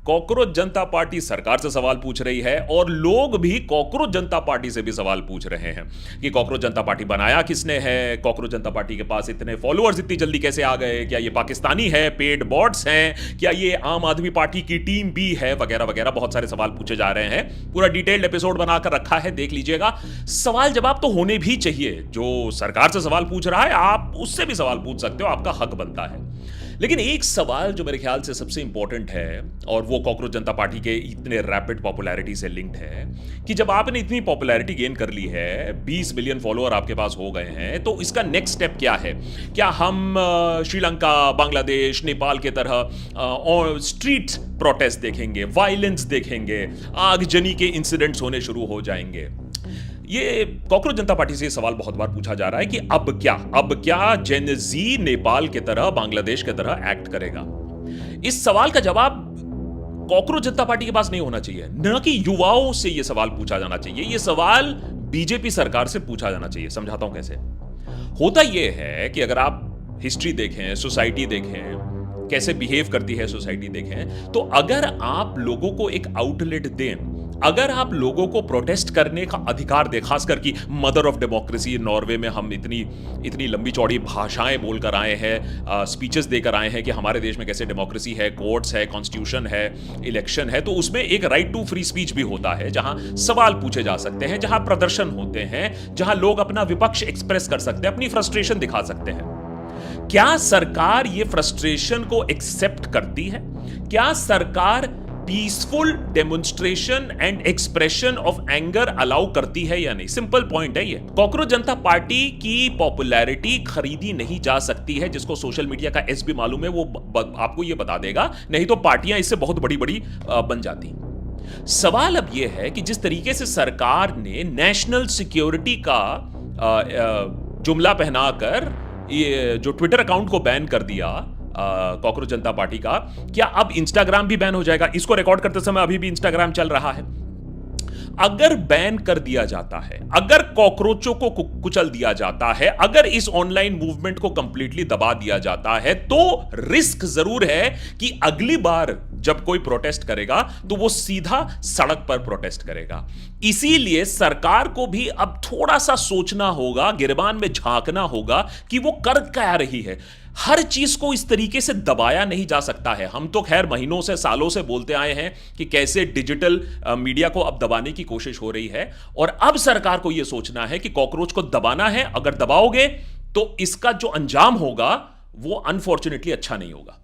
Cockroach जनता party सरकार से सवाल पूछ रही है और लोग भी कॉकरोच जनता पार्टी से भी सवाल पूछ रहे हैं कि कॉकरोच जनता पार्टी बनाया किसने है, कॉकरोच जनता पार्टी के पास इतने फॉलोअर्स इतनी जल्दी कैसे आ गए, क्या ये पाकिस्तानी है, पेड बॉट्स हैं, क्या ये आम आदमी पार्टी की टीम भी है, वगैरह वगैरह बहुत सारे सवाल पूछे जा रहे हैं। पूरा डिटेल्ड एपिसोड बनाकर रखा है, देख लीजिएगा। सवाल जवाब तो होने भी चाहिए। जो सरकार से सवाल पूछ रहा है आप उससे भी सवाल पूछ सकते हो, आपका हक बनता है। लेकिन एक सवाल जो मेरे ख्याल से सबसे इंपॉर्टेंट है और वो कॉकरोच जनता पार्टी के इतने रैपिड पॉपुलैरिटी से लिंक्ड है कि जब आपने इतनी पॉपुलैरिटी गेन कर ली है, 20 मिलियन फॉलोअर आपके पास हो गए हैं, तो इसका नेक्स्ट स्टेप क्या है? क्या हम श्रीलंका, बांग्लादेश, नेपाल के तरह और स्ट्रीट प्रोटेस्ट देखेंगे, वायलेंस देखेंगे, आगजनी के इंसिडेंट्स होने शुरू हो जाएंगे? ये कॉकरोच जनता पार्टी से सवाल बहुत बार पूछा जा रहा है कि अब क्या जेन जी नेपाल के तरह, बांग्लादेश के तरह एक्ट करेगा? इस सवाल का जवाब कॉकरोच जनता पार्टी के पास नहीं होना चाहिए, न कि युवाओं से यह सवाल पूछा जाना चाहिए। यह सवाल बीजेपी सरकार से पूछा जाना चाहिए। समझाता हूं कैसे। होता यह है कि अगर आप हिस्ट्री देखें, सोसाइटी देखें, कैसे बिहेव करती है सोसाइटी देखें, तो अगर आप लोगों को एक आउटलेट दें, अगर आप लोगों को प्रोटेस्ट करने का अधिकार दें, खासकर कि मदर ऑफ डेमोक्रेसी नॉर्वे में हम इतनी लंबी चौड़ी भाषाएं बोलकर आए हैं, स्पीचेस देकर आए हैं कि हमारे देश में कैसे डेमोक्रेसी है, कोर्ट्स है, कॉन्स्टिट्यूशन है, इलेक्शन है, तो उसमें एक राइट टू फ्री स्पीच भी होता है, जहां सवाल पूछे जा सकते हैं, जहां प्रदर्शन होते हैं, जहां लोग अपना विपक्ष एक्सप्रेस कर सकते हैं, अपनी फ्रस्ट्रेशन दिखा सकते हैं। क्या सरकार ये फ्रस्ट्रेशन को एक्सेप्ट करती है? क्या सरकार peaceful demonstration and expression of anger allow करती है या नहीं? सिंपल पॉइंट है ये। कॉकरोच जनता पार्टी की पॉपुलैरिटी खरीदी नहीं जा सकती है। जिसको सोशल मीडिया का एस भी मालूम है वो आपको ये बता देगा, नहीं तो पार्टियां इससे बहुत बड़ी बड़ी बन जाती। सवाल अब यह है कि जिस तरीके से सरकार ने नेशनल सिक्योरिटी का जुमला पहनाकर ये जो ट्विटर अकाउंट को बैन कर दिया कॉकरोच जनता पार्टी का, क्या अब इंस्टाग्राम भी बैन हो जाएगा? इसको रिकॉर्ड करते समय अभी भी इंस्टाग्राम चल रहा है। अगर बैन कर दिया जाता है, अगर कॉकरोचों को कुचल दिया जाता है, अगर इस ऑनलाइन मूवमेंट को कंप्लीटली दबा दिया जाता है, तो रिस्क जरूर है कि अगली बार जब कोई प्रोटेस्ट करेगा तो वो सीधा सड़क पर प्रोटेस्ट करेगा। इसीलिए सरकार को भी अब थोड़ा सा सोचना होगा, गिरबान में झांकना होगा कि वो कर क्या रही है। हर चीज को इस तरीके से दबाया नहीं जा सकता है। हम तो खैर महीनों से, सालों से बोलते आए हैं कि कैसे डिजिटल मीडिया को अब दबाने की कोशिश हो रही है, और अब सरकार को यह सोचना है कि कॉकरोच को दबाना है। अगर दबाओगे तो इसका जो अंजाम होगा वो अनफॉर्चुनेटली अच्छा नहीं होगा।